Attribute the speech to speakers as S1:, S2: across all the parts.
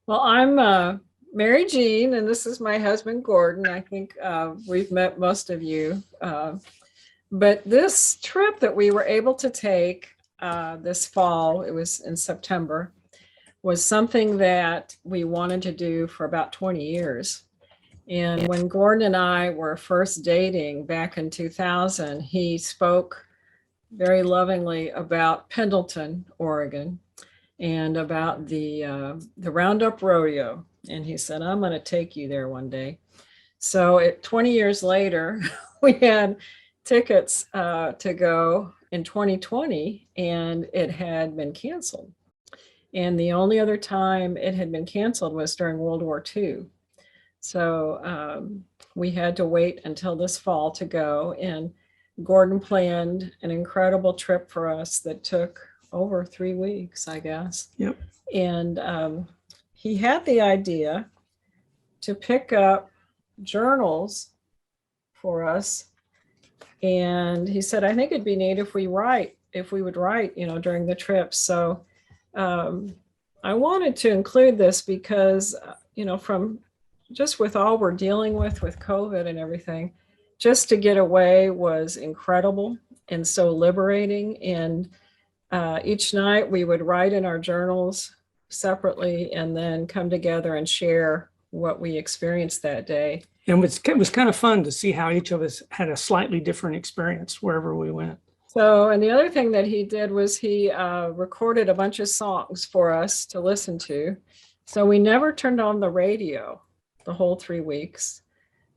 S1: Well, I'm Mary Jean, and this is my husband, Gordon. I think we've met most of you. But this trip that we were able to take this fall, it was in September, was something that we wanted to do for about 20 years. And when Gordon and I were first dating back in 2000, he spoke very lovingly about Pendleton, Oregon, and about the Roundup Rodeo. And he said, I'm going to take you there one day. So 20 years later, we had tickets to go in 2020, and it had been canceled. And the only other time it had been canceled was during World War II. So we had to wait until this fall to go. And Gordon planned an incredible trip for us that took over 3 weeks, I guess.
S2: Yep.
S1: And he had the idea to pick up journals for us. And he said, I think it'd be neat if we would write, during the trip. So I wanted to include this because, from just with all we're dealing with COVID and everything, just to get away was incredible and so liberating. And each night we would write in our journals separately and then come together and share what we experienced that day.
S2: And it was kind of fun to see how each of us had a slightly different experience wherever we went.
S1: So, and the other thing that he did was he recorded a bunch of songs for us to listen to. So we never turned on the radio the whole 3 weeks.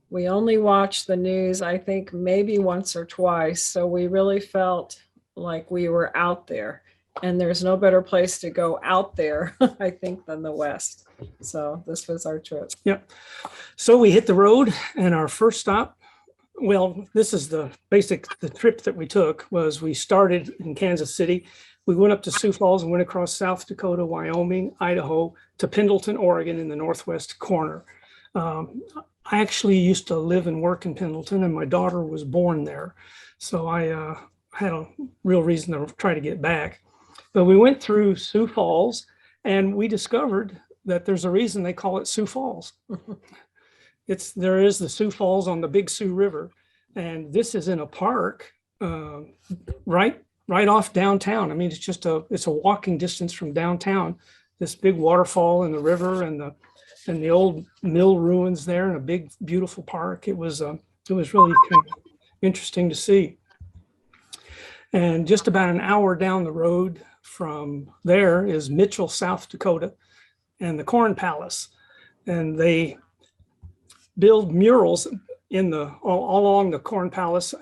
S1: We only watched the news, I think, maybe once or twice. So we really felt like we were out there. And there's no better place to go out there, I think, than the West. So this was our trip.
S2: Yep. So we hit the road, and our first stop, well, this is the trip that we took was we started in Kansas City. We went up to Sioux Falls and went across South Dakota, Wyoming, Idaho to Pendleton, Oregon in the northwest corner. I actually used to live and work in Pendleton, and my daughter was born there. So I had a real reason to try to get back. But we went through Sioux Falls, and we discovered that there's a reason they call it Sioux Falls. There is the Sioux Falls on the Big Sioux River, and this is in a park right off downtown. I mean, it's a walking distance from downtown. This big waterfall and the river and the old mill ruins there, and a big beautiful park. It was really kind of interesting to see. And just about an hour down the road from there is Mitchell, South Dakota, and the Corn Palace. And they build murals all along the Corn Palace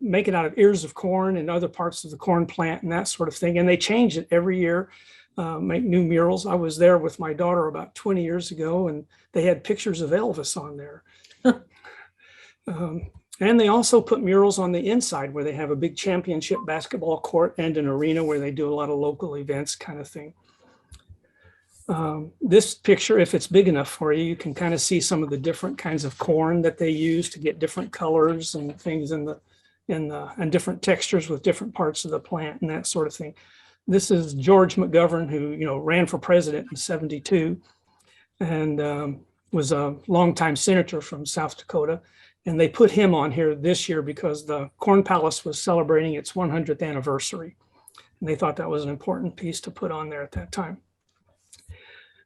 S2: make it out of ears of corn and other parts of the corn plant and that sort of thing. And they change it every year, make new murals. I was there with my daughter about 20 years ago, and they had pictures of Elvis on there. And they also put murals on the inside where they have a big championship basketball court and an arena where they do a lot of local events kind of thing. This picture, if it's big enough for you, you can kind of see some of the different kinds of corn that they use to get different colors and things and different textures with different parts of the plant and that sort of thing. This is George Mcgovern, who ran for president in '72 and was a longtime senator from South Dakota. And they put him on here this year because the Corn Palace was celebrating its 100th anniversary. And they thought that was an important piece to put on there at that time.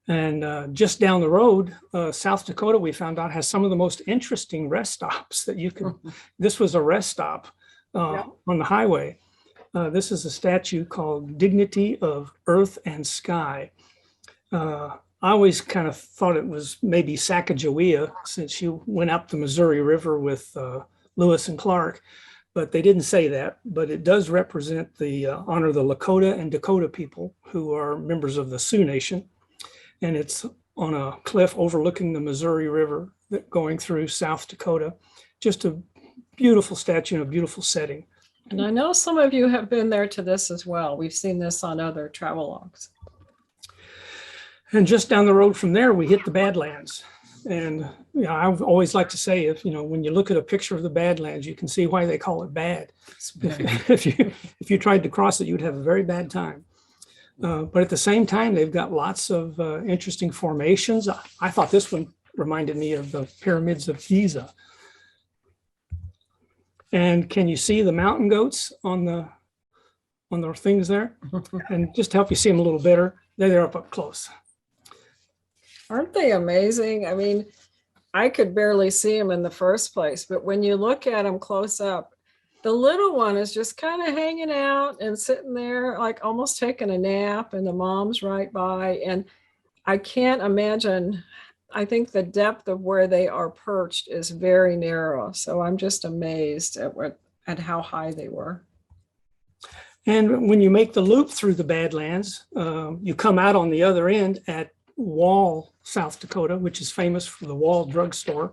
S2: And just down the road, South Dakota, we found out, has some of the most interesting rest stops that you can. This was a rest stop on the highway. This is a statue called Dignity of Earth and Sky. I always kind of thought it was maybe Sacagawea, since she went up the Missouri River with Lewis and Clark, but they didn't say that. But it does represent the honor the Lakota and Dakota people who are members of the Sioux Nation. And it's on a cliff overlooking the Missouri River going through South Dakota. Just a beautiful statue in a beautiful setting.
S1: And I know some of you have been there to this as well. We've seen this on other travelogues.
S2: And just down the road from there, we hit the Badlands. And I always like to say, when you look at a picture of the Badlands, you can see why they call it bad. If you tried to cross it, you'd have a very bad time. But at the same time, they've got lots of interesting formations. I thought this one reminded me of the pyramids of Giza. And can you see the mountain goats on the things there? And just to help you see them a little better, they're up close.
S1: Aren't they amazing? I mean, I could barely see them in the first place, but when you look at them close up, the little one is just kind of hanging out and sitting there, like almost taking a nap, and the mom's right by. And I can't imagine, I think the depth of where they are perched is very narrow. So I'm just amazed at how high they were.
S2: And when you make the loop through the Badlands, you come out on the other end at Wall, South Dakota, which is famous for the Wall drugstore,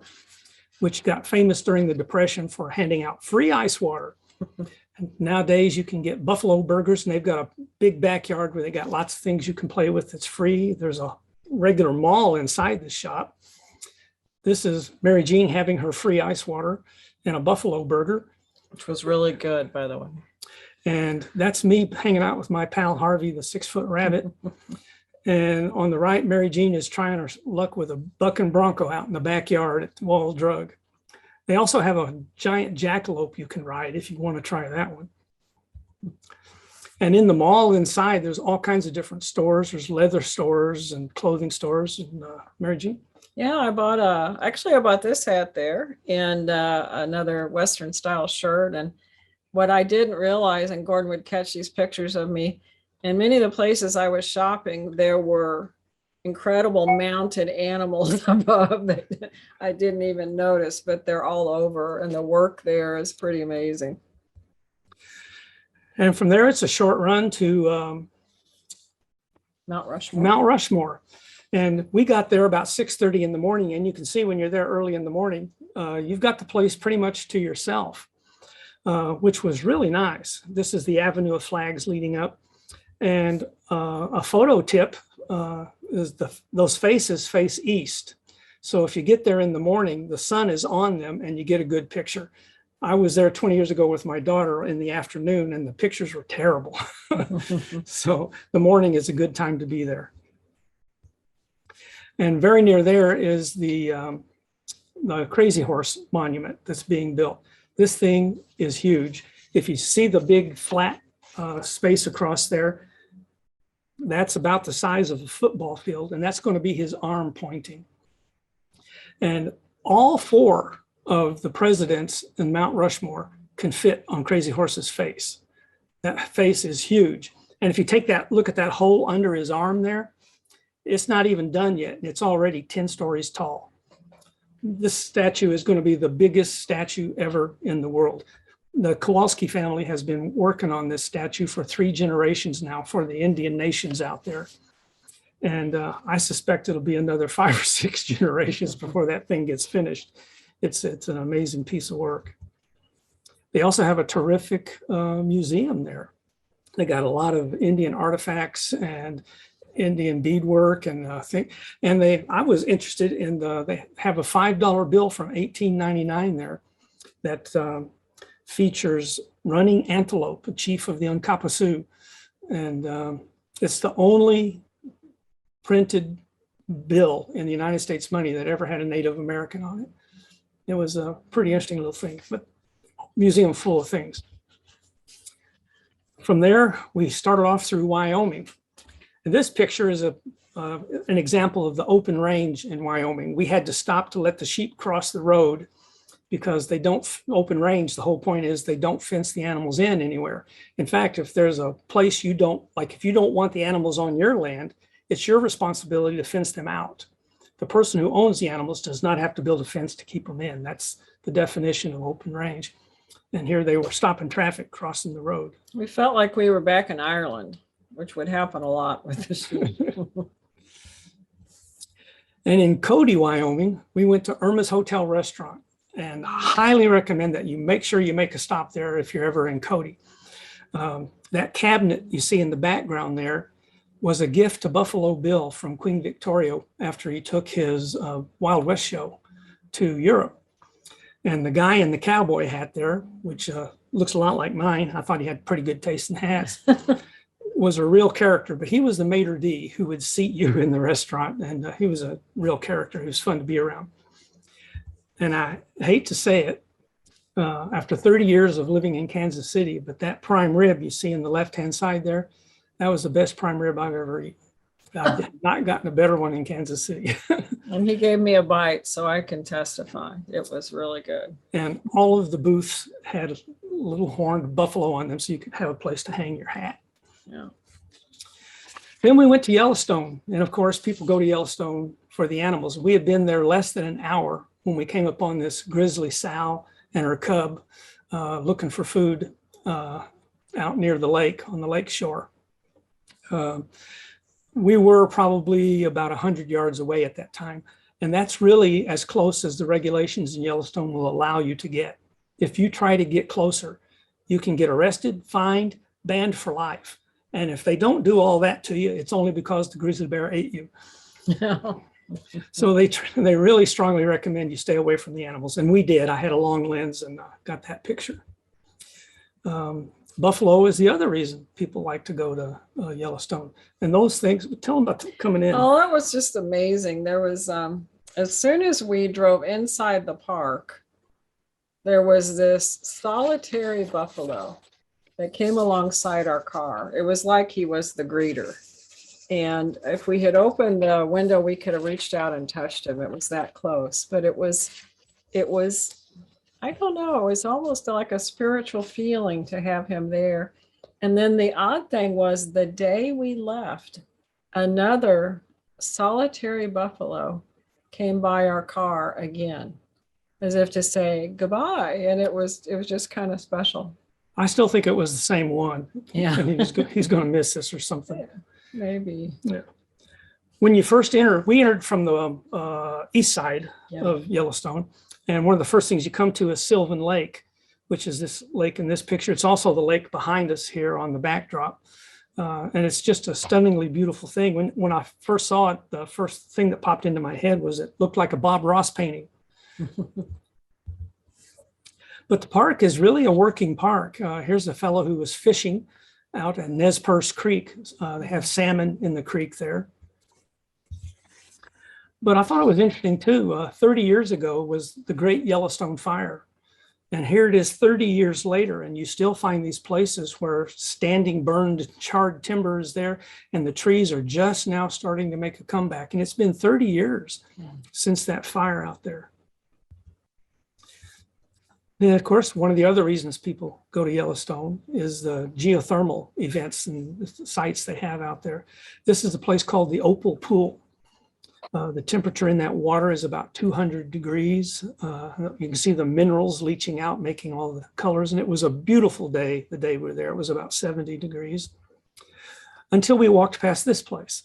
S2: which got famous during the Depression for handing out free ice water. And nowadays you can get buffalo burgers, and they've got a big backyard where they got lots of things you can play with that's free. There's a regular mall inside the shop. This is Mary Jean having her free ice water and a buffalo burger.
S1: Which was really good, by the way.
S2: And that's me hanging out with my pal Harvey, the 6-foot rabbit. And on the right, Mary Jean is trying her luck with a buck and bronco out in the backyard at Wall Drug. They also have a giant jackalope you can ride if you want to try that one. And in the mall inside, there's all kinds of different stores. There's leather stores and clothing stores. And Mary Jean?
S1: Yeah, I bought this hat there and another Western style shirt. And what I didn't realize, and Gordon would catch these pictures of me, in many of the places I was shopping, there were incredible mounted animals above that I didn't even notice, but they're all over, and the work there is pretty amazing.
S2: And from there, it's a short run to
S1: Mount Rushmore.
S2: Mount Rushmore. And we got there about 6:30 in the morning, and you can see when you're there early in the morning, you've got the place pretty much to yourself, which was really nice. This is the avenue of flags leading up. And a photo tip is those faces face east. So if you get there in the morning, the sun is on them and you get a good picture. I was there 20 years ago with my daughter in the afternoon, and the pictures were terrible. So the morning is a good time to be there. And very near there is the Crazy Horse Monument that's being built. This thing is huge. If you see the big flat space across there, that's about the size of a football field, and that's going to be his arm pointing. And all 4 of the presidents in Mount Rushmore can fit on Crazy Horse's face. That face is huge. And if you take that, look at that hole under his arm there, it's not even done yet. It's already 10 stories tall. This statue is going to be the biggest statue ever in the world. The Kowalski family has been working on this statue for 3 generations now for the Indian nations out there. And I suspect it'll be another 5 or 6 generations before that thing gets finished. It's an amazing piece of work. They also have a terrific museum there. They got a lot of Indian artifacts and Indian beadwork and I was interested in they have a $5 bill from 1899 there that features running antelope, a chief of the Uncappa. And it's the only printed bill in the United States money that ever had a Native American on it. It was a pretty interesting little thing, but museum full of things. From there, we started off through Wyoming. And this picture is an example of the open range in Wyoming. We had to stop to let the sheep cross the road because they don't open range. The whole point is they don't fence the animals in anywhere. In fact, if there's a place you don't like, if you don't want the animals on your land, it's your responsibility to fence them out. The person who owns the animals does not have to build a fence to keep them in. That's the definition of open range. And here they were stopping traffic, crossing the road.
S1: We felt like we were back in Ireland, which would happen a lot with the sheep.
S2: And in Cody, Wyoming, we went to Irma's Hotel Restaurant, and highly recommend that you make sure you make a stop there if you're ever in Cody. That cabinet you see in the background there was a gift to Buffalo Bill from Queen Victoria after he took his Wild West show to Europe. And the guy in the cowboy hat there, which looks a lot like mine, I thought he had pretty good taste in hats. was a real character, but he was the maitre d' who would seat you in the restaurant. And he was a real character. He was fun to be around. And I hate to say it, after 30 years of living in Kansas City, but that prime rib you see in the left-hand side there, that was the best prime rib I've ever eaten. I've not gotten a better one in Kansas City.
S1: And he gave me a bite, so I can testify. It was really good.
S2: And all of the booths had a little horned buffalo on them, so you could have a place to hang your hat.
S1: Yeah.
S2: Then we went to Yellowstone. And of course, people go to Yellowstone for the animals. We had been there less than an hour when we came upon this grizzly sow and her cub looking for food out near the lake, on the lake shore. We were probably about 100 yards away at that time. And that's really as close as the regulations in Yellowstone will allow you to get. If you try to get closer, you can get arrested, fined, banned for life. And if they don't do all that to you, it's only because the grizzly bear ate you. So they really strongly recommend you stay away from the animals. And we did. I had a long lens and got that picture. Buffalo is the other reason people like to go to Yellowstone. And those things, tell them about coming in.
S1: Oh, that was just amazing. There was, as soon as we drove inside the park, there was this solitary buffalo that came alongside our car. It was like he was the greeter. And if we had opened the window, we could have reached out and touched him. It was that close. But it was, I don't know, it was almost like a spiritual feeling to have him there. And then the odd thing was the day we left, another solitary buffalo came by our car again, as if to say goodbye. And it was just kind of special.
S2: I still think it was the same one.
S1: Yeah.
S2: And he's going to miss this or something.
S1: Yeah, maybe.
S2: Yeah. When you first entered, we entered from the east side of Yellowstone. And one of the first things you come to is Sylvan Lake, which is this lake in this picture. It's also the lake behind us here on the backdrop. And it's just a stunningly beautiful thing. When I first saw it, the first thing that popped into my head was it looked like a Bob Ross painting. But the park is really a working park. Here's a fellow who was fishing out at Nez Perce Creek. They have salmon in the creek there. But I thought it was interesting too. 30 years ago was the Great Yellowstone Fire. And here it is 30 years later, and you still find these places where standing burned charred timber is there, and the trees are just now starting to make a comeback. And it's been 30 years since that fire out there. Then, of course, one of the other reasons people go to Yellowstone is the geothermal events and the sites they have out there. This is a place called the Opal Pool. The temperature in that water is about 200 degrees. You can see the minerals leaching out, making all the colors. And it was a beautiful day, the day we were there. It was about 70 degrees until we walked past this place.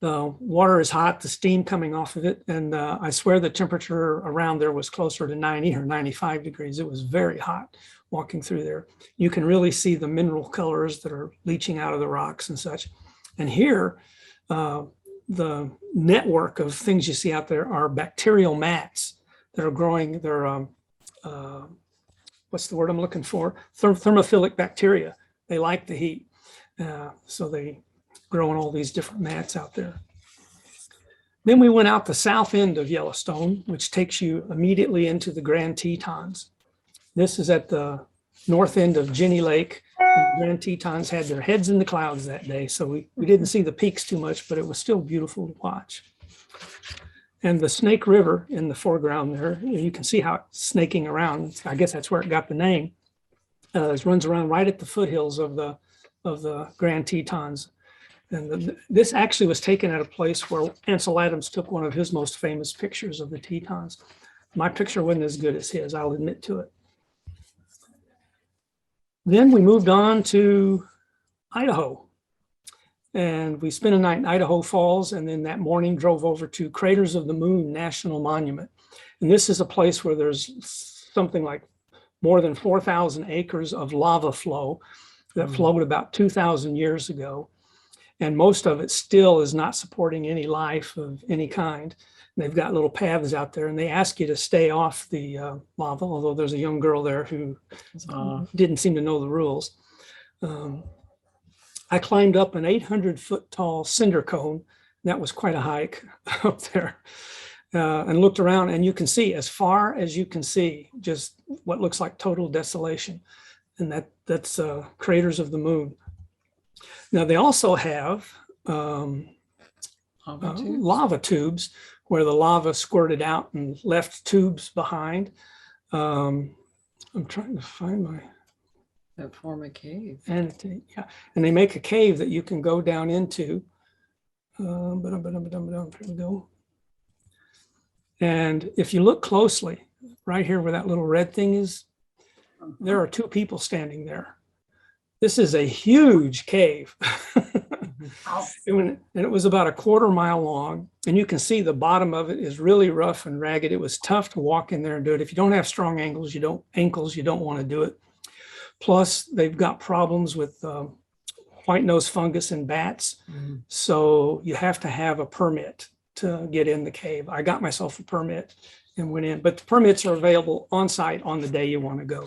S2: The water is hot, the steam coming off of it. And I swear the temperature around there was closer to 90 or 95 degrees. It was very hot walking through there. You can really see the mineral colors that are leaching out of the rocks and such. And here, the network of things you see out there are bacterial mats that are growing. They're, what's the word I'm looking for? Thermophilic bacteria. They like the heat. So they grow in all these different mats out there. Then we went out the south end of Yellowstone, which takes you immediately into the Grand Tetons. This is at the north end of Jenny Lake. The Grand Tetons had their heads in the clouds that day, so we didn't see the peaks too much, but it was still beautiful to watch. And the Snake River in the foreground there, you can see how it's snaking around. I guess that's where it got the name. It runs around right at the foothills of the Grand Tetons. And this actually was taken at a place where Ansel Adams took one of his most famous pictures of the Tetons. My picture wasn't as good as his, I'll admit to it. Then we moved on to Idaho, and we spent a night in Idaho Falls, and then that morning drove over to Craters of the Moon National Monument. And this is a place where there's something like more than 4,000 acres of lava flow that flowed about 2,000 years ago. And most of it still is not supporting any life of any kind. And they've got little paths out there, and they ask you to stay off the lava, although there's a young girl there who didn't seem to know the rules. I climbed up an 800-foot tall cinder cone. That was quite a hike up there. And looked around, and you can see as far as you can see just what looks like total desolation. And that's craters of the moon. Now they also have lava tubes where the lava squirted out and left tubes behind. I'm trying to find my...
S1: That form a cave.
S2: And yeah, and they make a cave that you can go down into. Here we go. And if you look closely, right here where that little red thing is, there are two people standing there. This is a huge cave. And it was about a 1/4 mile long, and you can see the bottom of it is really rough and ragged. It was tough to walk in there and do it. If you don't have strong ankles, you don't want to do it. Plus, they've got problems with white nose fungus and bats. So you have to have a permit to get in the cave. I got myself a permit and went in, but the permits are available on site on the day you want to go.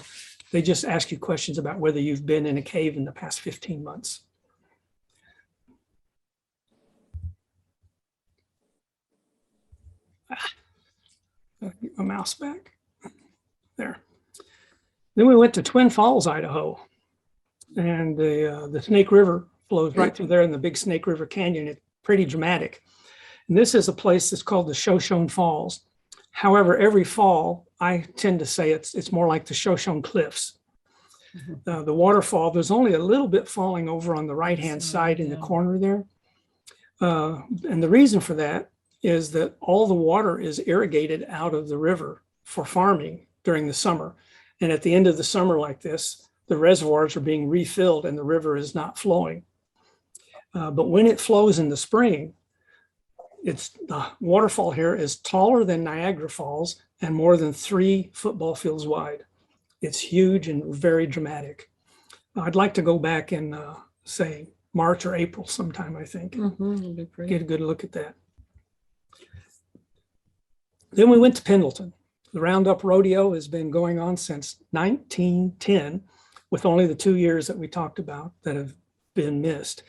S2: They just ask you questions about whether you've been in a cave in the past 15 months. Get my mouse back there. Then we went to Twin Falls, Idaho, and the Snake River flows right through there in the big Snake River Canyon. It's pretty dramatic. And this is a place that's called the Shoshone Falls. However, every fall, I tend to say it's more like the Shoshone Cliffs. The waterfall, there's only a little bit falling over on the right-hand side in the corner there. And the reason for that is that all the water is irrigated out of the river for farming during the summer. And at the end of the summer like this, the reservoirs are being refilled and the river is not flowing. But when it flows in the spring, the waterfall here is taller than Niagara Falls and more than 3 football fields wide. It's huge and very dramatic. I'd like to go back in, say, March or April sometime, I think. Get a good look at that. Then we went to Pendleton. The Roundup Rodeo has been going on since 1910, with only the 2 years that we talked about that have been missed.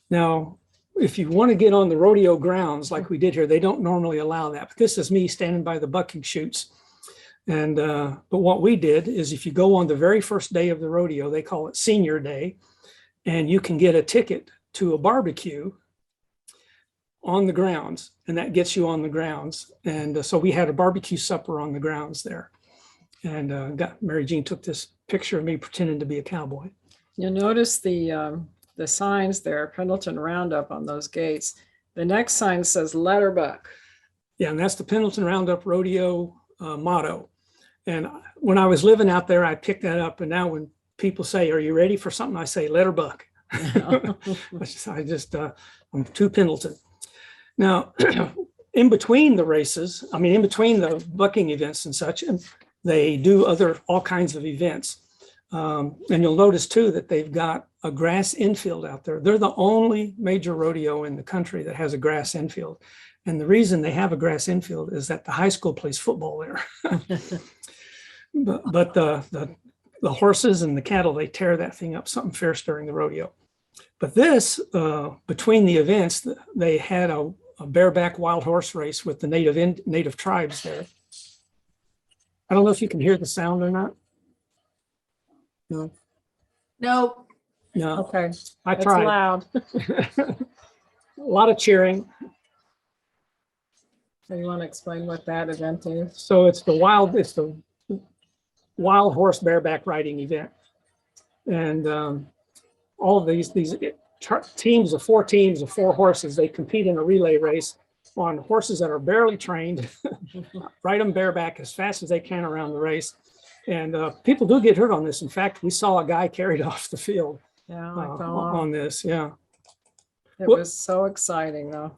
S2: Now, if you want to get on the rodeo grounds like we did here, they don't normally allow that. But this is me standing by the bucking chutes. And but what we did is if you go on the very first day of the rodeo, they call it Senior Day, and you can get a ticket to a barbecue on the grounds, and that gets you on the grounds. And so we had a barbecue supper on the grounds there. And Mary Jean took this picture of me pretending to be a cowboy.
S1: You'll notice the signs there, Pendleton Roundup on those gates. The next sign says Letterbuck.
S2: Yeah, and that's the Pendleton Roundup Rodeo motto. And when I was living out there, I picked that up. And now when people say, "Are you ready for something?" I say, "Letterbuck." I'm too Pendleton. Now, in between the races, in between the bucking events and such, and they do all kinds of events. And you'll notice too that they've got a grass infield out there. They're the only major rodeo in the country that has a grass infield. And the reason they have a grass infield is that the high school plays football there. but the horses and the cattle, they tear that thing up, something fierce during the rodeo. But this, between the events, they had a bareback wild horse race with the native tribes there. I don't know if you can hear the sound or not. No.
S1: Nope.
S2: No.
S1: Okay.
S2: I
S1: It's
S2: tried.
S1: loud.
S2: A lot of cheering.
S1: So you want to explain what that event is?
S2: So it's the wild horse bareback riding event. And all of these teams of 4 horses, they compete in a relay race on horses that are barely trained, ride them bareback as fast as they can around the race. And people do get hurt on this. In fact, we saw a guy carried off the field on this. Yeah.
S1: It was so exciting though.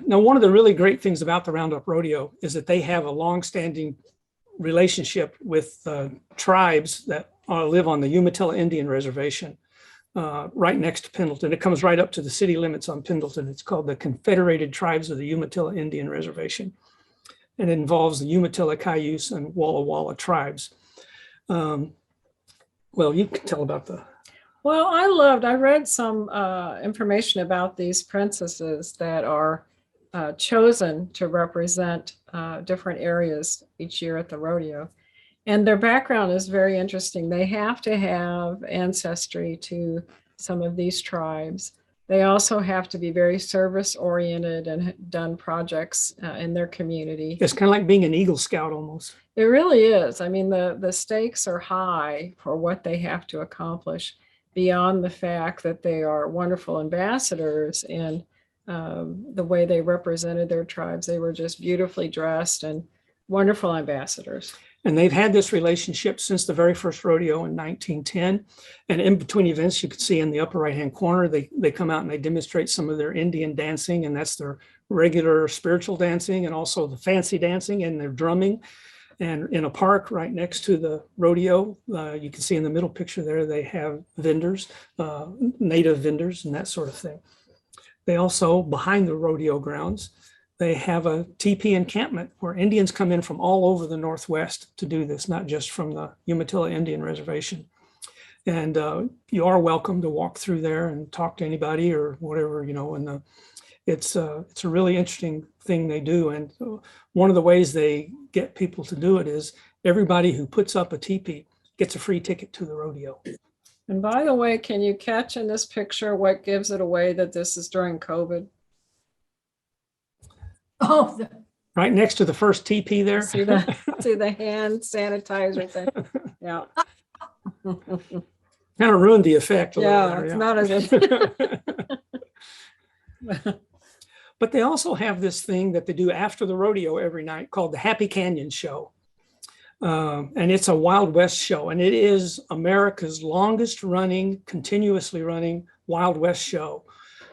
S2: Now, one of the really great things about the Roundup Rodeo is that they have a long-standing relationship with tribes that live on the Umatilla Indian Reservation right next to Pendleton. It comes right up to the city limits on Pendleton. It's called the Confederated Tribes of the Umatilla Indian Reservation. And it involves the Umatilla, Cayuse, and Walla Walla tribes. Well, you can tell about the.
S1: Well, I read some information about these princesses that are chosen to represent different areas each year at the rodeo. And their background is very interesting. They have to have ancestry to some of these tribes. They also have to be very service oriented and done projects in their community.
S2: It's kind of like being an Eagle Scout almost.
S1: It really is. I mean, the stakes are high for what they have to accomplish, beyond the fact that they are wonderful ambassadors and the way they represented their tribes. They were just beautifully dressed and wonderful ambassadors.
S2: And they've had this relationship since the very first rodeo in 1910. And in between events, you can see in the upper right-hand corner, they come out and they demonstrate some of their Indian dancing, and that's their regular spiritual dancing and also the fancy dancing and their drumming. And in a park right next to the rodeo, you can see in the middle picture there, they have vendors, native vendors and that sort of thing. They also, behind the rodeo grounds, they have a teepee encampment where Indians come in from all over the Northwest to do this, not just from the Umatilla Indian Reservation. And you are welcome to walk through there and talk to anybody or whatever, you know, and it's a really interesting thing they do. And one of the ways they get people to do it is everybody who puts up a teepee gets a free ticket to the rodeo.
S1: And by the way, can you catch in this picture what gives it away that this is during COVID?
S3: Oh,
S2: Right next to the first teepee there.
S1: See the hand sanitizer thing? Yeah.
S2: Kind of ruined the effect a little
S1: Yeah,
S2: there,
S1: it's not as if.
S2: But they also have this thing that they do after the rodeo every night called the Happy Canyon Show. And it's a Wild West show. And it is America's longest running, continuously running Wild West show.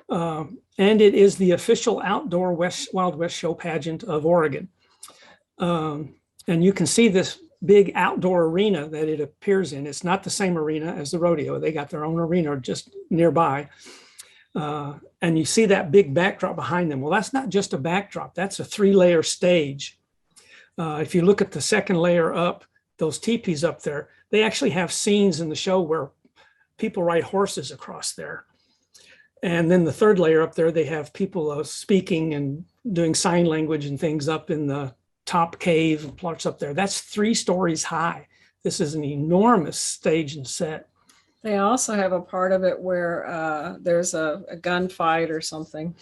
S2: And it is the official outdoor Wild West show pageant of Oregon. And you can see this big outdoor arena that it appears in. It's not the same arena as the rodeo. They got their own arena just nearby. And you see that big backdrop behind them. Well, that's not just a backdrop. That's a 3-layer stage. If you look at the second layer up, those teepees up there, they actually have scenes in the show where people ride horses across there. And then the third layer up there, they have people speaking and doing sign language and things up in the top cave and parts up there. That's 3 stories high. This is an enormous stage and set.
S1: They also have a part of it where there's a gunfight or something.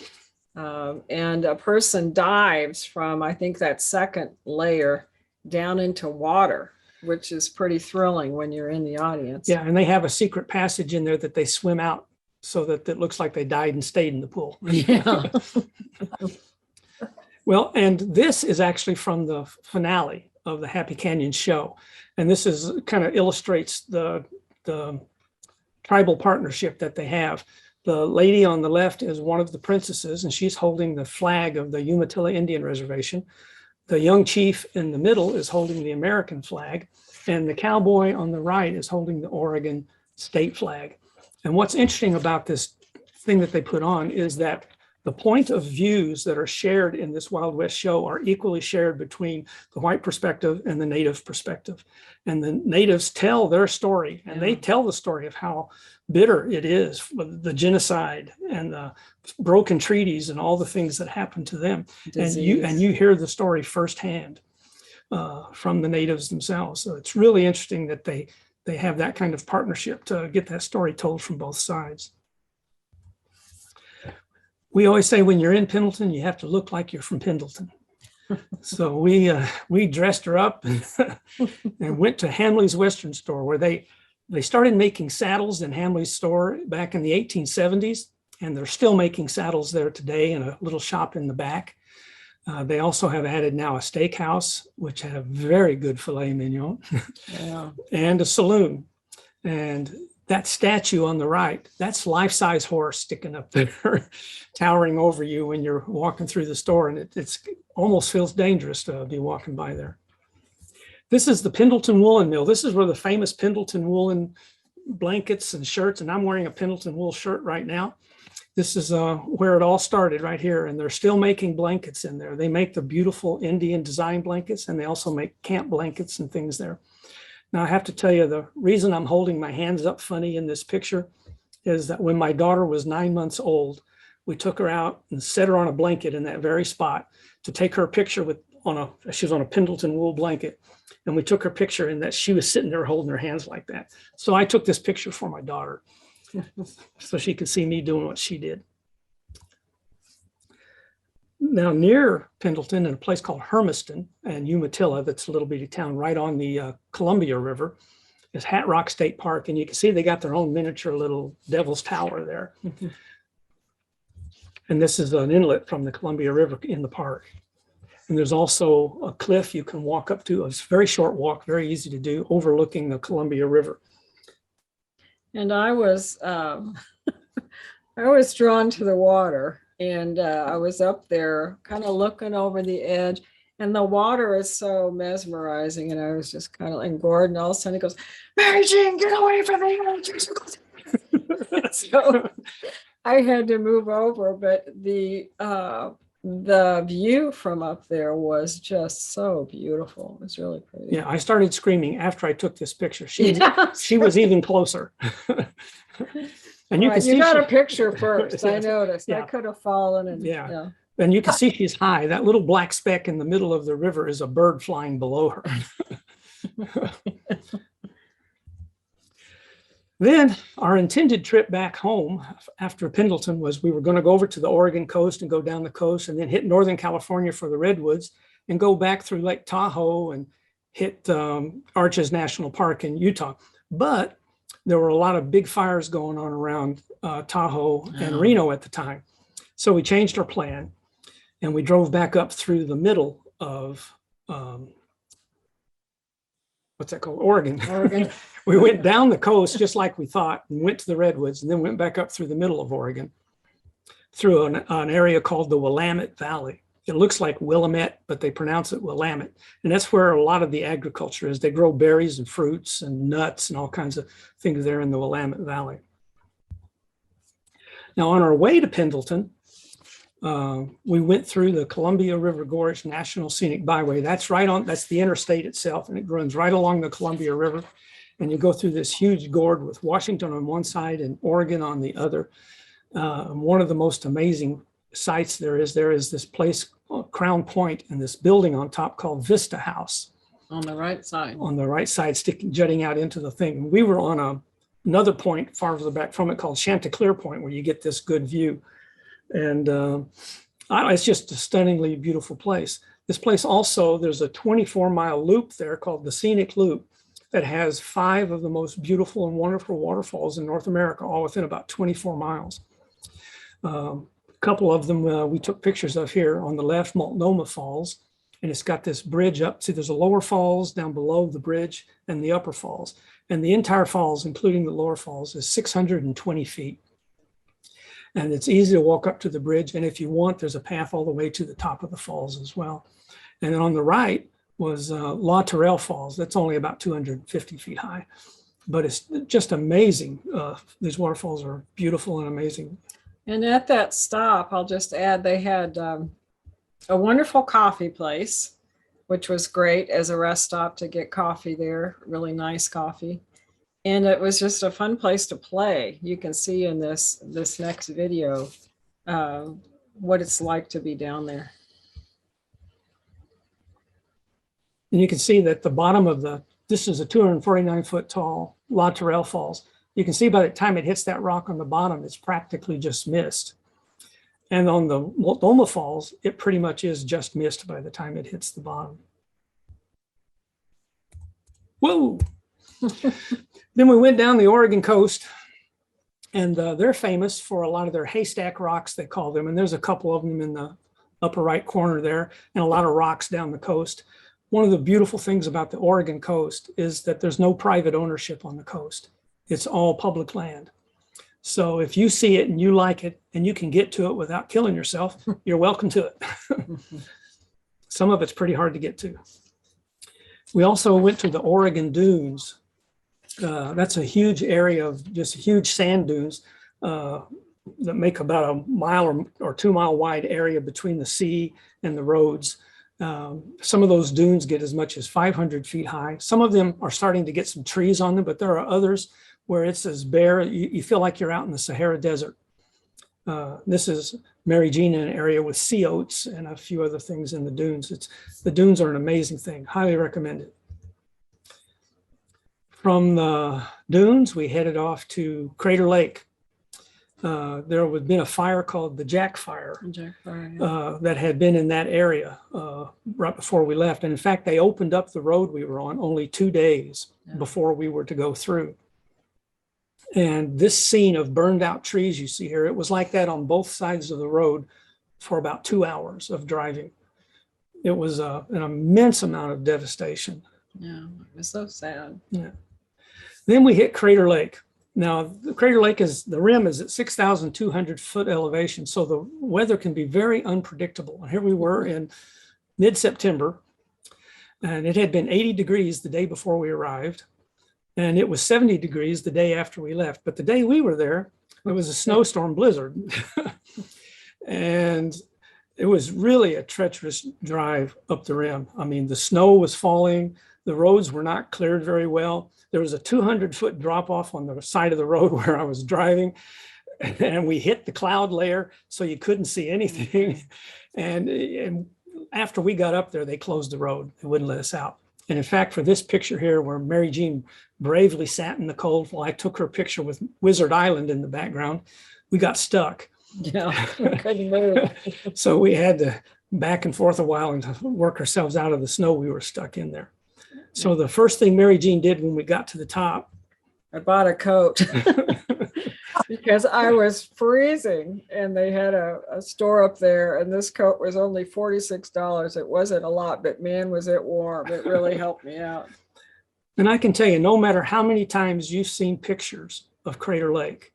S1: And a person dives from, I think, that second layer down into water, which is pretty thrilling when you're in the audience.
S2: Yeah, and they have a secret passage in there that they swim out so that it looks like they died and stayed in the pool.
S1: Yeah.
S2: Well, and this is actually from the finale of the Happy Canyon show. And this is kind of illustrates the tribal partnership that they have. The lady on the left is one of the princesses, and she's holding the flag of the Umatilla Indian Reservation. The young chief in the middle is holding the American flag, and the cowboy on the right is holding the Oregon state flag. And what's interesting about this thing that they put on is that the point of views that are shared in this Wild West show are equally shared between the white perspective and the native perspective. And the natives tell their story, and they tell the story of how bitter it is with the genocide and the broken treaties and all the things that happened to them. And you hear the story firsthand from the natives themselves. So it's really interesting that they have that kind of partnership to get that story told from both sides. We always say when you're in Pendleton, you have to look like you're from Pendleton. So we dressed her up and went to Hamley's Western Store, where they started making saddles in Hamley's store back in the 1870s, and they're still making saddles there today in a little shop in the back. They also have added now a steakhouse, which had a very good filet mignon, and a saloon. And that statue on the right, that's life-size horse sticking up there, towering over you when you're walking through the store, and it's almost feels dangerous to be walking by there. This is the Pendleton Woolen Mill. This is where the famous Pendleton woolen blankets and shirts, and I'm wearing a Pendleton wool shirt right now. This is where it all started right here, and they're still making blankets in there. They make the beautiful Indian design blankets, and they also make camp blankets and things there. Now I have to tell you, the reason I'm holding my hands up funny in this picture is that when my daughter was 9 months old, we took her out and set her on a blanket in that very spot to take her picture she was on a Pendleton wool blanket. And we took her picture and that she was sitting there holding her hands like that. So I took this picture for my daughter so she could see me doing what she did. Now near Pendleton, in a place called Hermiston and Umatilla, that's a little bitty town right on the Columbia River, is Hat Rock State Park. And you can see they got their own miniature little Devil's Tower there. And this is an inlet from the Columbia River in the park. And there's also a cliff you can walk up to. It's a very short walk, very easy to do, overlooking the Columbia River.
S1: And I was drawn to the water, and I was up there kind of looking over the edge, and the water is so mesmerizing. And I was just kind of, and Gordon all of a sudden he goes, "Mary Jean, get away from the edge." So I had to move over, but the view from up there was just so beautiful. It was really pretty.
S2: Yeah, I started screaming after I took this picture. She was even closer. And you can see
S1: you got a picture first. I noticed.
S2: Yeah.
S1: I could have fallen and
S2: yeah. And you can see she's high. That little black speck in the middle of the river is a bird flying below her. Then our intended trip back home after Pendleton was we were going to go over to the Oregon coast and go down the coast and then hit Northern California for the redwoods and go back through Lake Tahoe and hit Arches National Park in Utah. But there were a lot of big fires going on around Tahoe and Reno at the time. So we changed our plan and we drove back up through the middle of what's that called? Oregon. We went down the coast just like we thought and went to the redwoods and then went back up through the middle of Oregon through an area called the Willamette Valley. It looks like Willamette, but they pronounce it Willamette. And that's where a lot of the agriculture is. They grow berries and fruits and nuts and all kinds of things there in the Willamette Valley. Now on our way to Pendleton, we went through the Columbia River Gorge National Scenic Byway. That's the interstate itself, and it runs right along the Columbia River. And you go through this huge gorge with Washington on one side and Oregon on the other. One of the most amazing sights there is this place called Crown Point and this building on top called Vista House.
S1: On the right side. On
S2: the right side, jutting out into the thing. We were on another point farther back from it called Chanticleer Point, where you get this good view. And it's just a stunningly beautiful place. This place also, there's a 24-mile loop there called the Scenic Loop that has 5 of the most beautiful and wonderful waterfalls in North America, all within about 24 miles. A couple of them we took pictures of here. On the left, Multnomah Falls, and it's got this bridge up. See, there's a lower falls down below the bridge and the upper falls. And the entire falls, including the lower falls, is 620 feet. And it's easy to walk up to the bridge. And if you want, there's a path all the way to the top of the falls as well. And then on the right was La Tourelle Falls. That's only about 250 feet high. But it's just amazing. These waterfalls are beautiful and amazing.
S1: And at that stop, I'll just add, they had a wonderful coffee place, which was great as a rest stop to get coffee there, really nice coffee. And it was just a fun place to play. You can see in this next video what it's like to be down there.
S2: And you can see that the bottom of this is a 249-foot tall La Tourelle Falls. You can see by the time it hits that rock on the bottom, it's practically just mist. And on the Multnomah Falls, it pretty much is just mist by the time it hits the bottom. Whoa! Then we went down the Oregon coast, and they're famous for a lot of their haystack rocks, they call them. And there's a couple of them in the upper right corner there, and a lot of rocks down the coast. One of the beautiful things about the Oregon coast is that there's no private ownership on the coast. It's all public land. So if you see it and you like it and you can get to it without killing yourself, you're welcome to it. Some of it's pretty hard to get to. We also went to the Oregon Dunes. That's a huge area of just huge sand dunes that make about a mile or 2 mile wide area between the sea and the roads. Some of those dunes get as much as 500 feet high. Some of them are starting to get some trees on them, but there are others where it's as bare, you feel like you're out in the Sahara Desert. This is Mary Jean in an area with sea oats and a few other things in the dunes. The dunes are an amazing thing. Highly recommend it. From the dunes, we headed off to Crater Lake. There had been a fire called the Jack Fire, that had been in that area right before we left. And in fact, they opened up the road we were on only 2 days before we were to go through. And this scene of burned out trees you see here, it was like that on both sides of the road for about 2 hours of driving. It was an immense amount of devastation.
S1: Yeah, it was so sad.
S2: Yeah. Then we hit Crater Lake. Now, the Crater Lake the rim is at 6,200 foot elevation, so the weather can be very unpredictable. And here we were in mid-September, and it had been 80 degrees the day before we arrived, and it was 70 degrees the day after we left. But the day we were there, it was a snowstorm blizzard. And it was really a treacherous drive up the rim. I mean, the snow was falling, the roads were not cleared very well. There was a 200-foot drop off on the side of the road where I was driving, and we hit the cloud layer, so you couldn't see anything. And after we got up there, they closed the road. They wouldn't let us out. And in fact, for this picture here, where Mary Jean bravely sat in the cold while I took her picture with Wizard Island in the background, we got stuck.
S1: Yeah, we couldn't move.
S2: So we had to back and forth a while and work ourselves out of the snow we were stuck in there. So the first thing Mary Jean did when we got to the top,
S1: I bought a coat because I was freezing, and they had a store up there, and this coat was only $46. It wasn't a lot, but man, was it warm. It really helped me out.
S2: And I can tell you, no matter how many times you've seen pictures of Crater Lake,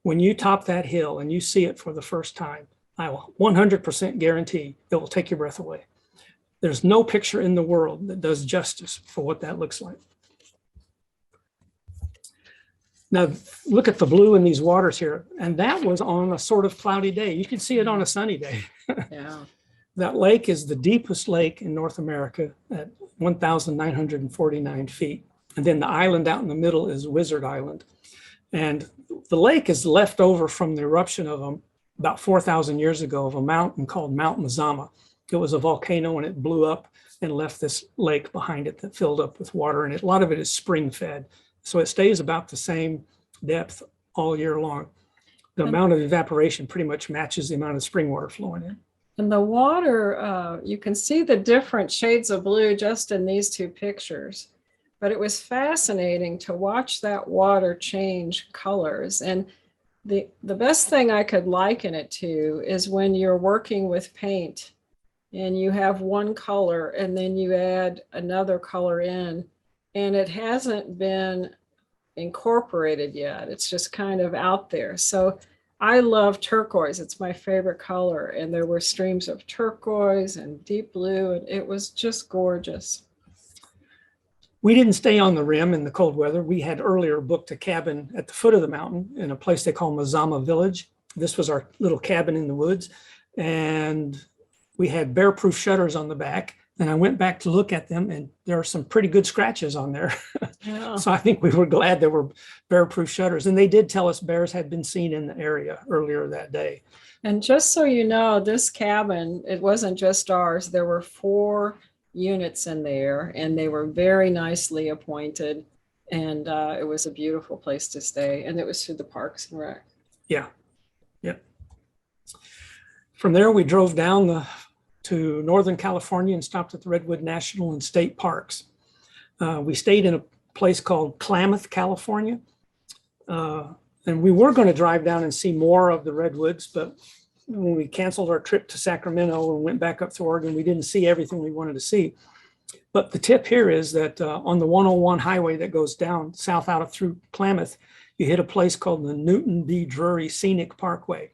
S2: when you top that hill and you see it for the first time, I will 100% guarantee it will take your breath away. There's no picture in the world that does justice for what that looks like. Now, look at the blue in these waters here. And that was on a sort of cloudy day. You can see it on a sunny day.
S1: Yeah.
S2: That lake is the deepest lake in North America at 1,949 feet. And then the island out in the middle is Wizard Island. And the lake is left over from the eruption of about 4,000 years ago of a mountain called Mount Mazama. It was a volcano, and it blew up and left this lake behind it that filled up with water. And a lot of it is spring fed. So it stays about the same depth all year long. The amount of evaporation pretty much matches the amount of spring water flowing in.
S1: And the water, you can see the different shades of blue just in these two pictures. But it was fascinating to watch that water change colors. And the best thing I could liken it to is when you're working with paint and you have one color and then you add another color in, and it hasn't been incorporated yet. It's just kind of out there. So I love turquoise. It's my favorite color. And there were streams of turquoise and deep blue, and it was just gorgeous.
S2: We didn't stay on the rim in the cold weather. We had earlier booked a cabin at the foot of the mountain in a place they call Mazama Village. This was our little cabin in the woods. And we had bear-proof shutters on the back. And I went back to look at them, and there are some pretty good scratches on there. Yeah. So I think we were glad there were bear-proof shutters. And they did tell us bears had been seen in the area earlier that day.
S1: And just so you know, this cabin, it wasn't just ours. There were 4 units in there, and they were very nicely appointed. And it was a beautiful place to stay. And it was through the Parks and Rec.
S2: Yeah. Yeah. From there, we drove down to Northern California and stopped at the Redwood National and State Parks. We stayed in a place called Klamath, California. And we were going to drive down and see more of the redwoods, but when we canceled our trip to Sacramento and went back up to Oregon, we didn't see everything we wanted to see. But the tip here is that on the 101 highway that goes down south out of through Klamath, you hit a place called the Newton B. Drury Scenic Parkway.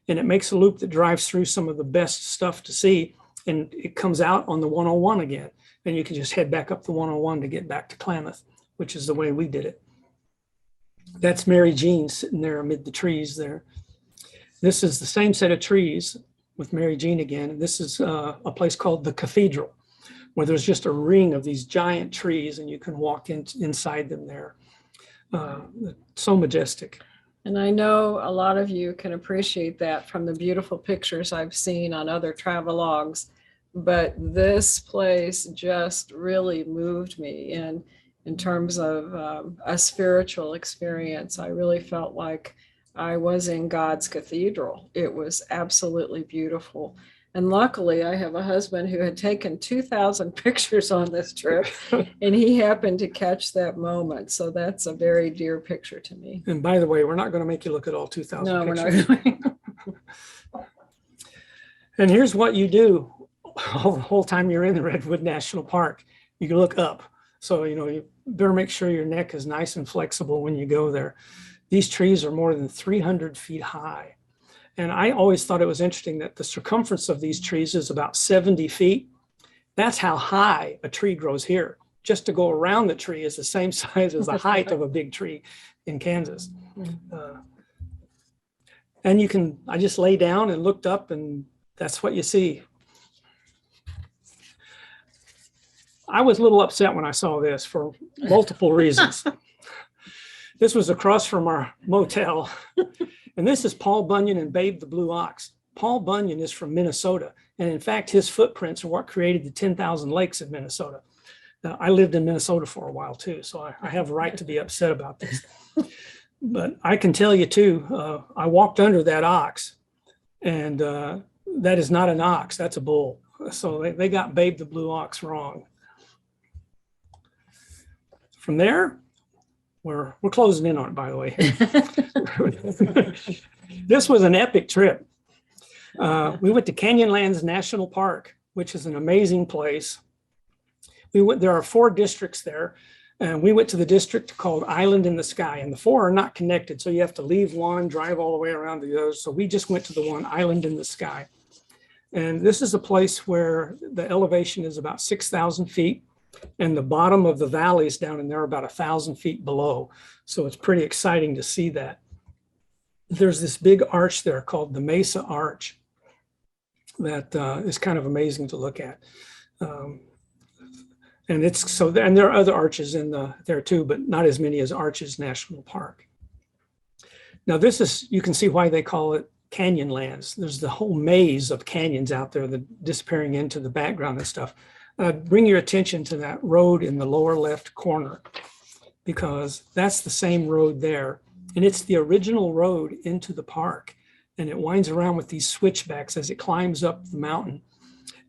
S2: And it makes a loop that drives through some of the best stuff to see. And it comes out on the 101 again. And you can just head back up the 101 to get back to Klamath, which is the way we did it. That's Mary Jean sitting there amid the trees there. This is the same set of trees with Mary Jean again. And this is a place called the Cathedral, where there's just a ring of these giant trees and you can walk inside them there. So majestic.
S1: And I know a lot of you can appreciate that from the beautiful pictures I've seen on other travelogues, but this place just really moved me in terms of a spiritual experience. I really felt like I was in God's cathedral. It was absolutely beautiful. And luckily, I have a husband who had taken 2,000 pictures on this trip, and he happened to catch that moment. So that's a very dear picture to me.
S2: And by the way, we're not going to make you look at all 2,000
S1: No,
S2: pictures.
S1: we're not.
S2: And here's what you do the whole time you're in the Redwood National Park. You can look up. So, you better make sure your neck is nice and flexible when you go there. These trees are more than 300 feet high. And I always thought it was interesting that the circumference of these trees is about 70 feet. That's how high a tree grows here. Just to go around the tree is the same size as the height of a big tree in Kansas. And I just lay down and looked up, and that's what you see. I was a little upset when I saw this for multiple reasons. This was across from our motel. And this is Paul Bunyan and Babe the Blue Ox. Paul Bunyan is from Minnesota. And in fact, his footprints are what created the 10,000 lakes of Minnesota. Now, I lived in Minnesota for a while too, so I have a right to be upset about this. But I can tell you too, I walked under that ox, and that is not an ox, that's a bull. So they got Babe the Blue Ox wrong. From there, we're closing in on it, by the way. This was an epic trip. We went to Canyonlands National Park, which is an amazing place. There are 4 districts there, and we went to the district called Island in the Sky, and the 4 are not connected, so you have to leave one, drive all the way around the others. So we just went to the one, Island in the Sky. And this is a place where the elevation is about 6,000 feet. And the bottom of the valleys down in there are about 1,000 feet below. So it's pretty exciting to see that. There's this big arch there called the Mesa Arch that is kind of amazing to look at. And there are other arches there too, but not as many as Arches National Park. Now you can see why they call it Canyonlands. There's the whole maze of canyons out there that disappearing into the background and stuff. Bring your attention to that road in the lower left corner, because that's the same road there. And it's the original road into the park. And it winds around with these switchbacks as it climbs up the mountain.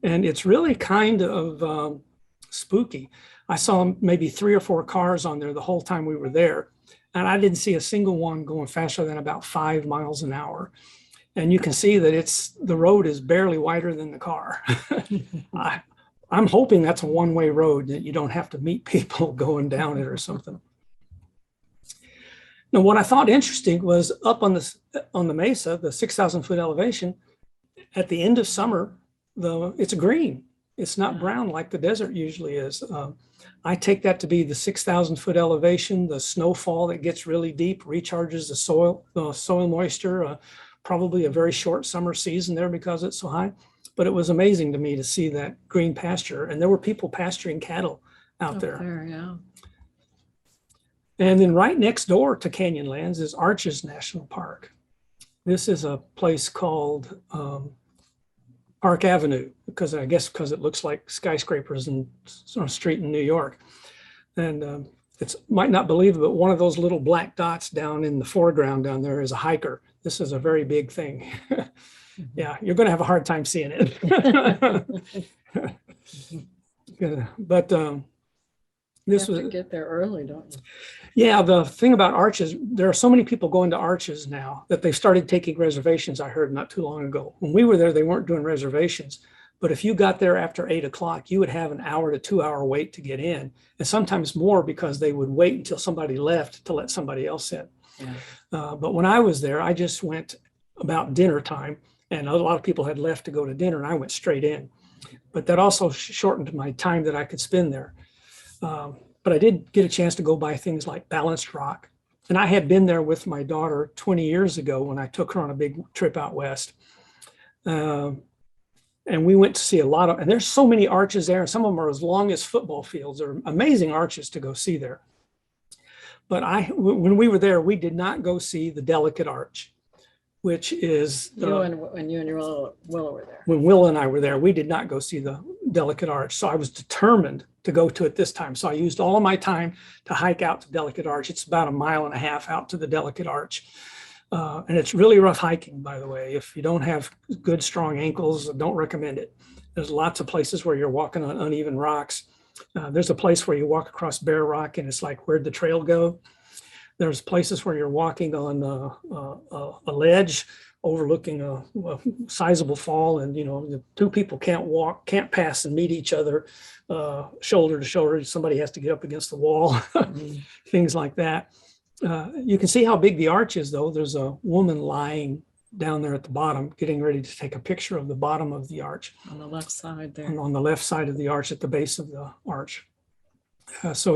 S2: And it's really kind of spooky. I saw maybe 3 or 4 cars on there the whole time we were there. And I didn't see a single one going faster than about 5 miles an hour. And you can see that the road is barely wider than the car. I'm hoping that's a one-way road, that you don't have to meet people going down it or something. Now, what I thought interesting was up on the mesa, the 6,000 foot elevation, at the end of summer, it's green. It's not brown like the desert usually is. I take that to be the 6,000 foot elevation. The snowfall that gets really deep recharges the soil moisture. Probably a very short summer season there because it's so high. But it was amazing to me to see that green pasture, and there were people pasturing cattle out there.
S1: Yeah.
S2: And then right next door to Canyonlands is Arches National Park. This is a place called Park Avenue, because it looks like skyscrapers on a street in New York. And might not believe it, but one of those little black dots down in the foreground down there is a hiker. This is a very big thing. Yeah, you're going to have a hard time seeing it. But this was,
S1: get there early, don't you?
S2: Yeah, the thing about Arches, there are so many people going to Arches now that they've started taking reservations. I heard not too long ago. When we were there, they weren't doing reservations. But if you got there after 8 o'clock, you would have an hour to 2 hour wait to get in, and sometimes more because they would wait until somebody left to let somebody else in. Yeah. But when I was there, I just went about dinner time. And a lot of people had left to go to dinner, and I went straight in. But that also shortened my time that I could spend there. But I did get a chance to go by things like Balanced Rock. And I had been there with my daughter 20 years ago when I took her on a big trip out west. And we went to see a lot of, and there's so many arches there. And some of them are as long as football fields. They're amazing arches to go see there. But when we were there, we did not go see the Delicate Arch, which is
S1: when you and your Willow were there.
S2: When Will and I were there, we did not go see the Delicate Arch. So I was determined to go to it this time. So I used all of my time to hike out to Delicate Arch. It's about 1.5 miles out to the Delicate Arch. And it's really rough hiking, by the way. If you don't have good, strong ankles, don't recommend it. There's lots of places where you're walking on uneven rocks. There's a place where you walk across bare rock and it's like, where'd the trail go? There's places where you're walking on a ledge overlooking a sizable fall, and the two people can't pass and meet each other shoulder to shoulder. Somebody has to get up against the wall, things like that. You can see how big the arch is, though. There's a woman lying down there at the bottom, getting ready to take a picture of the bottom of the arch.
S1: On the left side there.
S2: And on the left side of the arch, at the base of the arch. So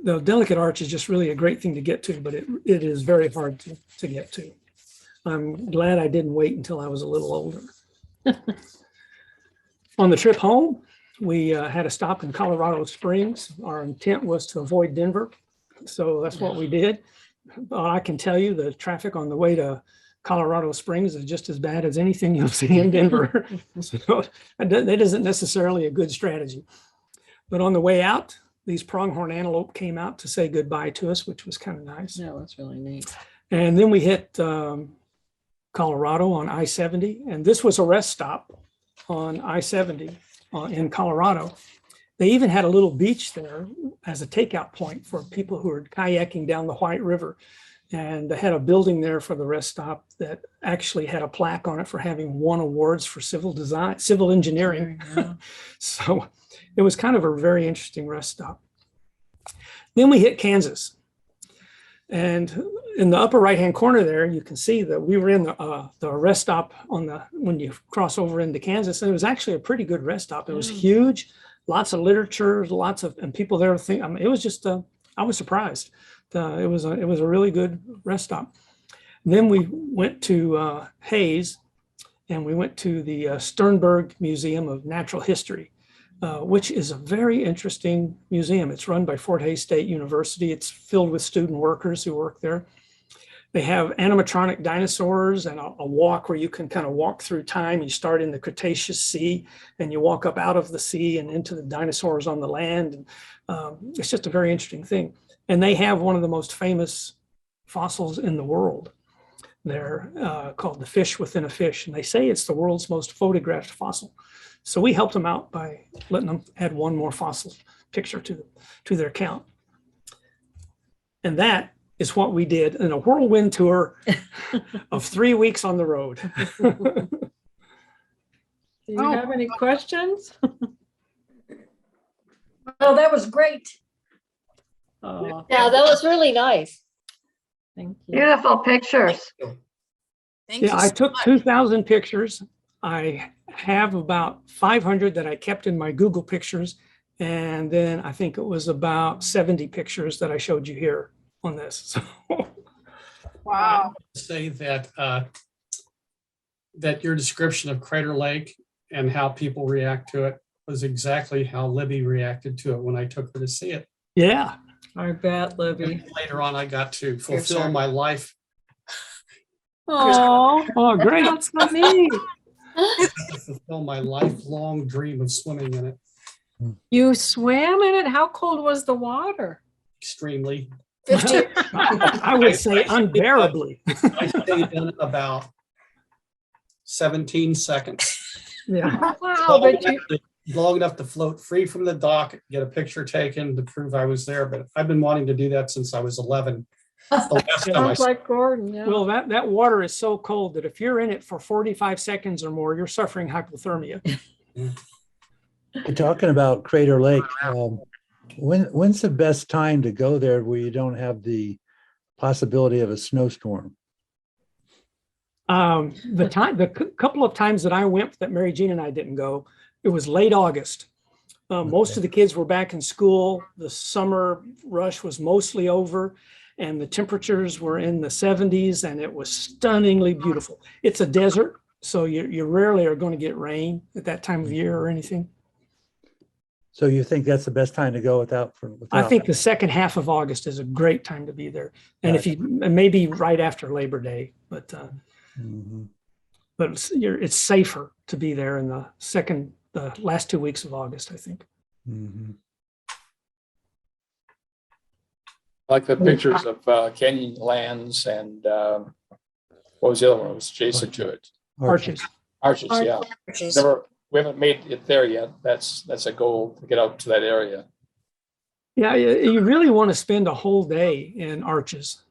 S2: the Delicate Arch is just really a great thing to get to, but it is very hard to get to. I'm glad I didn't wait until I was a little older. On the trip home, we had a stop in Colorado Springs. Our intent was to avoid Denver, so that's what we did. I can tell you the traffic on the way to Colorado Springs is just as bad as anything you'll see in Denver. So that isn't necessarily a good strategy. But on the way out, these pronghorn antelope came out to say goodbye to us, which was kind of nice.
S1: Yeah, that's really neat.
S2: And then we hit Colorado on I-70, and this was a rest stop on I-70 in Colorado. They even had a little beach there as a takeout point for people who were kayaking down the White River. And they had a building there for the rest stop that actually had a plaque on it for having won awards for civil engineering.
S1: Yeah.
S2: So it was kind of a very interesting rest stop. Then we hit Kansas. And in the upper right-hand corner there, you can see that we were in the rest stop when you cross over into Kansas. And it was actually a pretty good rest stop. It was huge, lots of literature, and people there. It was just, I was surprised. It was a really good rest stop. And then we went to Hayes, and we went to the Sternberg Museum of Natural History, which is a very interesting museum. It's run by Fort Hays State University. It's filled with student workers who work there. They have animatronic dinosaurs and a walk where you can kind of walk through time. You start in the Cretaceous Sea and you walk up out of the sea and into the dinosaurs on the land. And, it's just a very interesting thing. And they have one of the most famous fossils in the world there, called the fish within a fish. And they say it's the world's most photographed fossil. So we helped them out by letting them add one more fossil picture to their count. And that is what we did in a whirlwind tour of 3 weeks on the road.
S1: Do you have any questions?
S3: Oh, that was great.
S1: Oh,
S4: Yeah, that was really nice.
S1: thank you.
S3: Beautiful pictures.
S5: Thank
S2: Yeah,
S5: you
S2: I
S5: so
S2: took
S5: much.
S2: 2,000 pictures. I have about 500 that I kept in my Google pictures. And then I think it was about 70 pictures that I showed you here on this. So,
S5: Wow.
S6: Say that that your description of Crater Lake and how people react to it was exactly how Libby reacted to it when I took her to see it.
S2: yeah.
S1: I bet, Libby.
S6: And later on, I got to fulfill my life,
S1: Oh,
S2: Oh, great.
S1: that's so neat.
S6: fulfill my lifelong dream of swimming in it.
S1: You swam in it? How cold was the water?
S6: Extremely.
S5: 50.
S2: I would say unbearably.
S6: I stayed in it about 17 seconds.
S2: Yeah.
S1: Wow, but you,
S6: Long enough to float free from the dock, get a picture taken to prove I was there. But I've been wanting to do that since I was 11. The last time I
S1: sounds like Gordon, yeah.
S2: Well, that water is so cold that if you're in it for 45 seconds or more, you're suffering hypothermia.
S7: You're talking about Crater Lake. When's the best time to go there where you don't have the possibility of a snowstorm?
S2: The couple of times that I went that Mary Jean and I didn't go, it was late August. Most of the kids were back in school. The summer rush was mostly over. and the temperatures were in the 70s, and it was stunningly beautiful. It's a desert, so you rarely are going to get rain at that time of year or anything.
S7: So you think that's the best time to go without?
S2: I think the second half of August is a great time to be there. And if you, and maybe right after Labor Day, but
S7: Mhm.
S2: it's safer to be there in the last 2 weeks of August, I think.
S7: Mhm.
S4: I like the pictures of Canyonlands and what was the other one? It was adjacent to it.
S2: Arches.
S4: Arches, yeah. We haven't made it there yet. That's a goal to get out to that area.
S2: Yeah, you really want to spend a whole day in Arches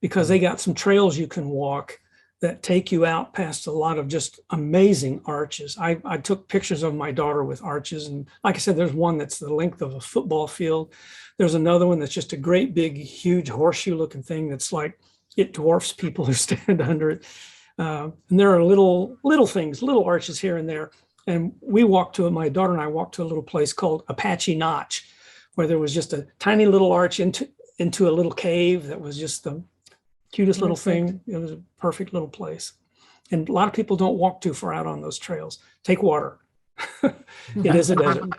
S2: because they got some trails you can walk that take you out past a lot of just amazing arches. I took pictures of my daughter with arches, and like I said, there's one that's the length of a football field. There's another one that's just a great big, huge horseshoe looking thing that's like, it dwarfs people who stand under it. And there are little things, little arches here and there. And my daughter and I walked to a little place called Apache Notch, where there was just a tiny little arch into a little cave that was just the cutest little thing. It was a perfect little place. And a lot of people don't walk too far out on those trails. Take water. It is a desert.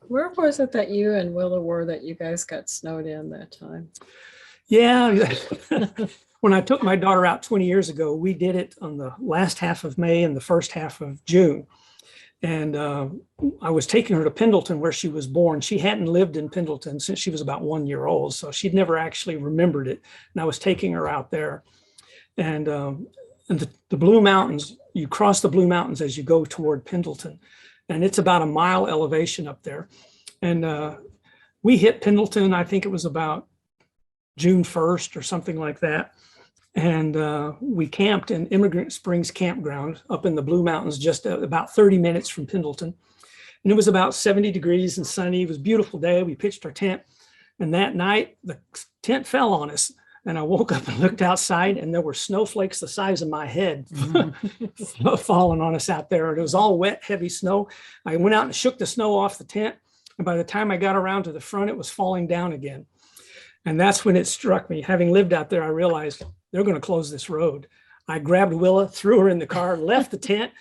S1: Where was it that you and Willa were that you guys got snowed in that time?
S2: Yeah. When I took my daughter out 20 years ago, we did it on the last half of May and the first half of June. And I was taking her to Pendleton where she was born. She hadn't lived in Pendleton since she was about 1 year old. So she'd never actually remembered it. And I was taking her out there. And the Blue Mountains, you cross the Blue Mountains as you go toward Pendleton. And it's about a mile elevation up there. And we hit Pendleton, I think it was about June 1st or something like that. And we camped in Immigrant Springs Campground up in the Blue Mountains, just about 30 minutes from Pendleton. And it was about 70 degrees and sunny. It was a beautiful day. We pitched our tent. And that night, the tent fell on us. And I woke up and looked outside, and there were snowflakes the size of my head falling on us out there. And it was all wet, heavy snow. I went out and shook the snow off the tent. And by the time I got around to the front, it was falling down again. And that's when it struck me. Having lived out there, I realized they're going to close this road. I grabbed Willa, threw her in the car, left the tent,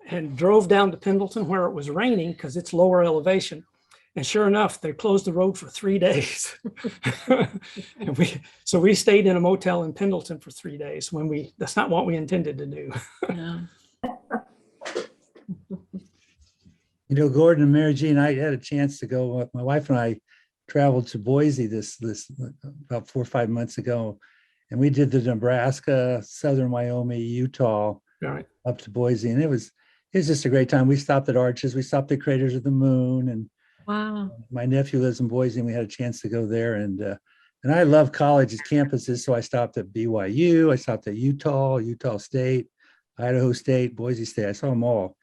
S2: and drove down to Pendleton where it was raining because it's lower elevation. And sure enough, they closed the road for 3 days. And so we stayed in a motel in Pendleton for 3 days that's not what we intended to do.
S1: Yeah.
S7: You know, Gordon and Mary Jean, I had a chance to go. My wife and I traveled to Boise this about 4 or 5 months ago, and we did the Nebraska, southern Wyoming, Utah,
S2: Right.
S7: up to Boise, and it was just a great time. We stopped at Arches, we stopped at Craters of the Moon, and
S1: Wow.
S7: my nephew lives in Boise, and we had a chance to go there. And I love colleges, campuses, so I stopped at BYU, I stopped at Utah State, Idaho State, Boise State. I saw them all.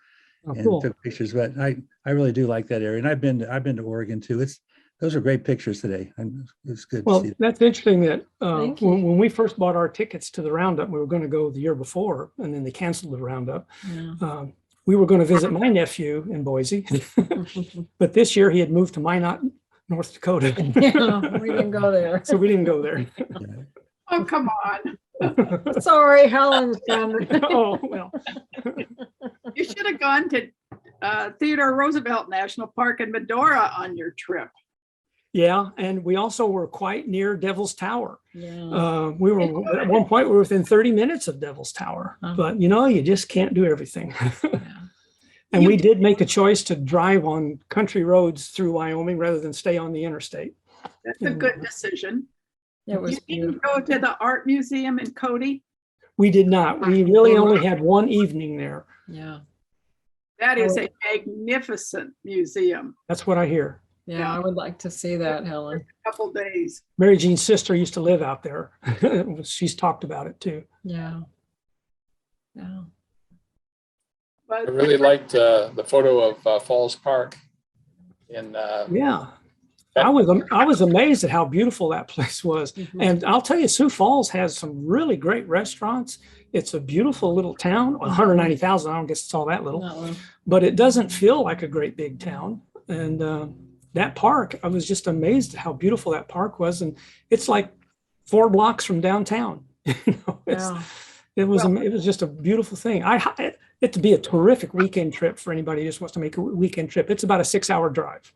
S2: Oh,
S7: And
S2: cool.
S7: took pictures. But I really do like that area, and I've been to Oregon too. Those are great pictures today. It's good
S2: Well,
S7: to see.
S2: that's interesting that
S1: Thank you.
S2: when we first bought our tickets to the roundup, we were going to go the year before, and then they canceled the roundup.
S1: Yeah.
S2: We were going to visit my nephew in Boise, but this year he had moved to Minot, North Dakota.
S1: Yeah, we didn't go there.
S2: So we didn't go there.
S5: Oh, come on.
S1: Sorry, Helen's done.
S2: Oh, well.
S5: You should have gone to Theodore Roosevelt National Park in Medora on your trip.
S2: Yeah, and we also were quite near Devil's Tower.
S1: Yeah.
S2: We were at one point we were within 30 minutes of Devil's Tower, but you just can't do everything. And we did make a choice to drive on country roads through Wyoming rather than stay on the interstate.
S5: That's a good decision.
S1: It was
S5: You didn't
S1: beautiful.
S5: go to the art museum in Cody?
S2: We did not. We really only had one evening there.
S1: Yeah.
S5: That is a magnificent museum.
S2: That's what I hear.
S1: Yeah, I would like to see that, Helen.
S5: Couple days.
S2: Mary Jean's sister used to live out there. She's talked about it too.
S1: Yeah. Yeah.
S5: But
S4: I really liked the photo of Falls Park in
S2: Yeah. I was amazed at how beautiful that place was.
S1: Mhm.
S2: And I'll tell you, Sioux Falls has some really great restaurants. It's a beautiful little town, 190,000. I don't guess it's all that little,
S1: That one.
S2: but it doesn't feel like a great big town. And that park, I was just amazed at how beautiful that park was. And it's like 4 blocks from downtown.
S1: Yeah.
S2: It was just a beautiful thing. It'd be a terrific weekend trip for anybody who just wants to make a weekend trip. It's about a 6-hour drive.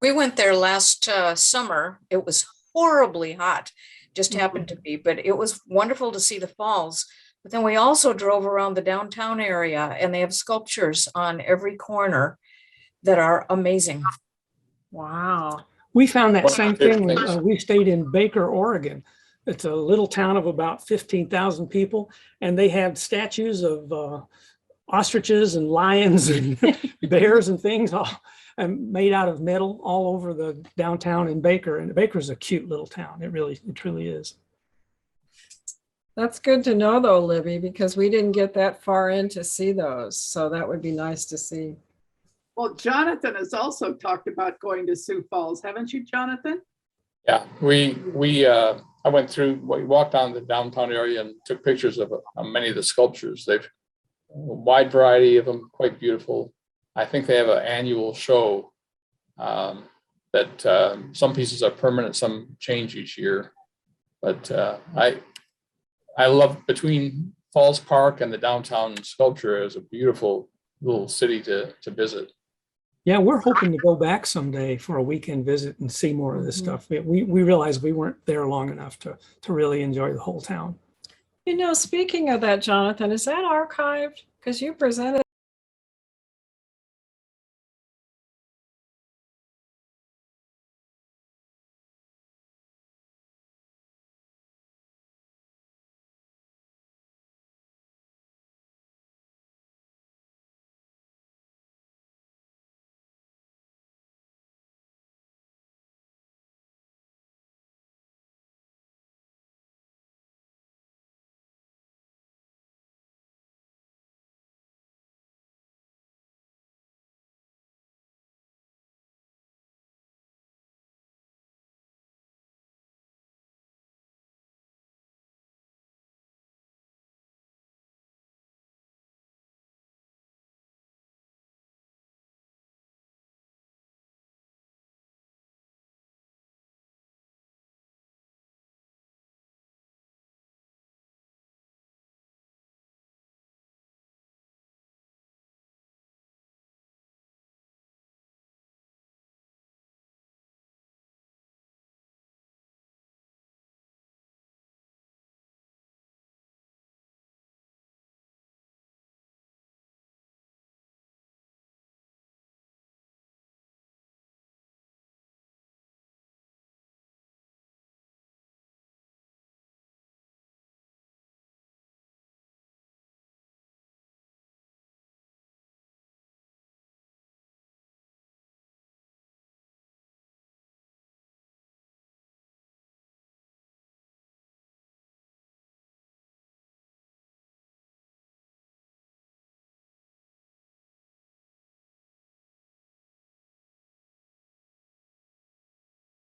S8: We went there last summer. It was horribly hot, just happened to be, but it was wonderful to see the falls. But then we also drove around the downtown area, and they have sculptures on every corner that are amazing.
S1: Wow.
S2: We found that
S4: One of
S2: same
S4: my favorite
S2: thing when
S4: things.
S2: we stayed in Baker, Oregon. It's a little town of about 15,000 people, and they have statues of ostriches and lions and bears and things all made out of metal all over the downtown in Baker. And Baker's a cute little town. It truly is.
S1: That's good to know though, Libby, because we didn't get that far in to see those. So that would be nice to see.
S5: Well, Jonathan has also talked about going to Sioux Falls, haven't you, Jonathan?
S4: Yeah, I went through, we walked down the downtown area and took pictures of many of the sculptures. They've a wide variety of them, quite beautiful. I think they have an annual show that some pieces are permanent, some change each year. But I love between Falls Park and the downtown sculpture is a beautiful little city to visit.
S2: Yeah, we're hoping to go back someday for a weekend visit and see more of this stuff. We realized we weren't there long enough to really enjoy the whole town.
S1: You know, speaking of that, Jonathan, is that archived? Because you presented